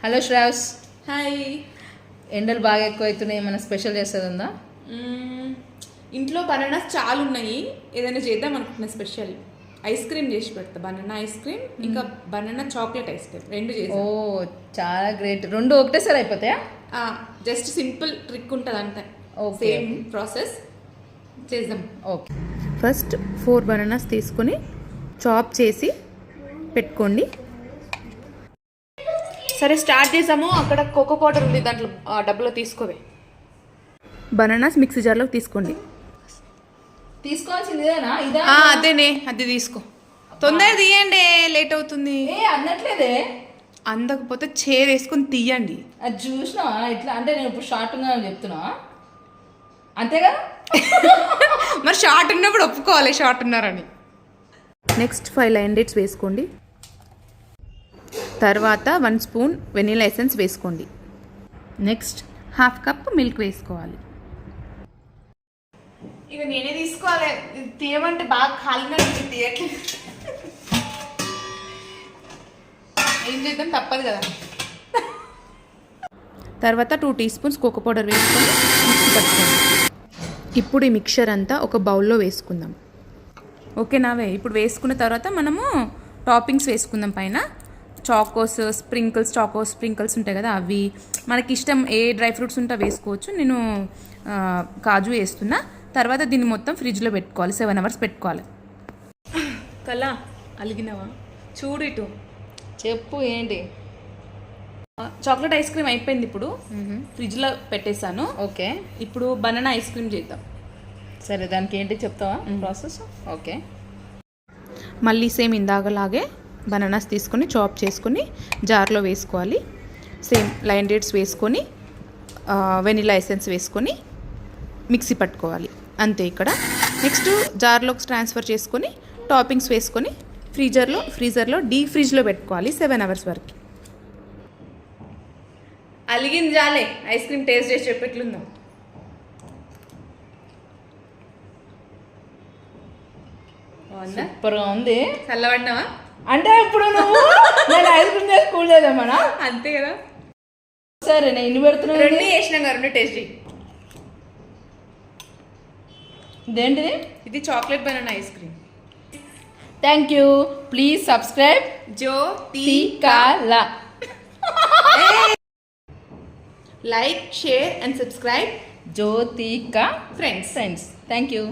Hello Shravs. Hi. ఎండలు బాగా ఎక్కువ అవుతున్నాయి, ఏమైనా స్పెషల్ చేస్తుంది ఉందా? ఇంట్లో బనానాస్ చాలా ఉన్నాయి, ఏదైనా చేద్దాం అనుకుంటున్నా. స్పెషల్ ఐస్ క్రీమ్ చేసి పెడతా, బనానా ఐస్ క్రీమ్ ఇంకా బనానా చాక్లెట్ ఐస్ క్రీమ్ రెండు చేసి. ఓ చాలా గ్రేట్. రెండు ఒకటేసారి అయిపోతాయా? జస్ట్ సింపుల్ ట్రిక్ ఉంటుంది అంతే, ఓకే. సేమ్ ప్రాసెస్ చేద్దాం. ఓకే. ఫస్ట్ 4 బనానాస్ తీసుకొని చాప్ చేసి పెట్టుకోండి. సరే స్టార్ట్ చేసాము. అక్కడ కోకో పౌడర్ ఉంది, దాంట్లో డబ్బులో తీసుకోవే. బనానాస్ మిక్సీ జార్లో తీసుకోండి. తీసుకోవాల్సిందేనా? అదేనే, అది తీసుకో. తొందరగా తీయండి, లేట్ అవుతుంది. అన్నట్లేదే. అందకపోతే చైర్ వేసుకొని తీయండి. అది చూసినావా ఇట్లా? అంటే నేను ఇప్పుడు షార్ట్ ఉన్నాను చెప్తున్నా అంతేగా. మరి షార్ట్ ఉన్నప్పుడు ఒప్పుకోవాలి షార్ట్ ఉన్నారని. నెక్స్ట్ 5 లైన్ డేట్స్ వేసుకోండి. తర్వాత 1 స్పూన్ వెనిలా ఎసెన్స్ వేసుకోండి. నెక్స్ట్ 1/2 కప్ మిల్క్ వేసుకోవాలి. ఇక నేనే తీసుకోవాలి, తీయమంటే బాగా కాలినట్టు తీయట్లేదు. ఏం చేద్దాం, తప్పదు కదా. తర్వాత 2 టీ స్పూన్స్ కోకో పౌడర్ వేసుకొని మిక్సీ పట్టుకోండి. ఇప్పుడు ఈ మిక్చర్ అంతా ఒక బౌల్లో వేసుకుందాం. ఓకేనావే. ఇప్పుడు వేసుకున్న తర్వాత మనము టాపింగ్స్ వేసుకుందాం. పైన చాకోస్ స్ప్రింకిల్స్ ఉంటాయి కదా, అవి మనకి ఇష్టం ఏ డ్రై ఫ్రూట్స్ ఉంటే వేసుకోవచ్చు. నేను కాజు వేస్తున్నా. తర్వాత దీన్ని మొత్తం ఫ్రిడ్జ్లో పెట్టుకోవాలి, 7 అవర్స్ పెట్టుకోవాలి. కలా అలిగినవా? చూడు ఇటు. చెప్పు ఏంటి? చాక్లెట్ ఐస్ క్రీమ్ అయిపోయింది, ఇప్పుడు ఫ్రిడ్జ్లో పెట్టేశాను. ఓకే. ఇప్పుడు బనానా ఐస్ క్రీమ్ చేద్దాం. సరే, దానికి ఏంటి చెప్తావా ప్రాసెస్? ఓకే. మళ్ళీ సేమ్ ఇందాకలాగే బనానాస్ తీసుకొని చాప్ చేసుకొని జార్లో వేసుకోవాలి. సేమ్ లైన్ డేట్స్ వేసుకొని వెనిలా ఎసెన్స్ వేసుకొని మిక్సీ పట్టుకోవాలి. అంతే. ఇక్కడ నెక్స్ట్ జార్లోకి ట్రాన్స్ఫర్ చేసుకొని టాపింగ్స్ వేసుకొని ఫ్రీజర్లో డీప్ ఫ్రిడ్జ్లో పెట్టుకోవాలి 7 అవర్స్ వరకు. అలిగింది జాలే, ఐస్ క్రీమ్ టేస్ట్ చేసి చెప్పెట్లుందో. సూపర్గా ఉంది. చల్లబడినావా? అంటే ఇప్పుడు నువ్వు నేను ఐస్ క్రీమ్ చేసి కూల్ చేద్దామనా? అంతే కదా. సరే, నేను ఇన్ని పెడుతున్నా. 2 వేసినాం కదా, 2 టేస్ట్ చేయి. ఇదేంటిది? ఇది chocolate banana ice cream. Thank you. Please subscribe జ్యోతికల. Like, share and subscribe Jyothika friends. Thank you.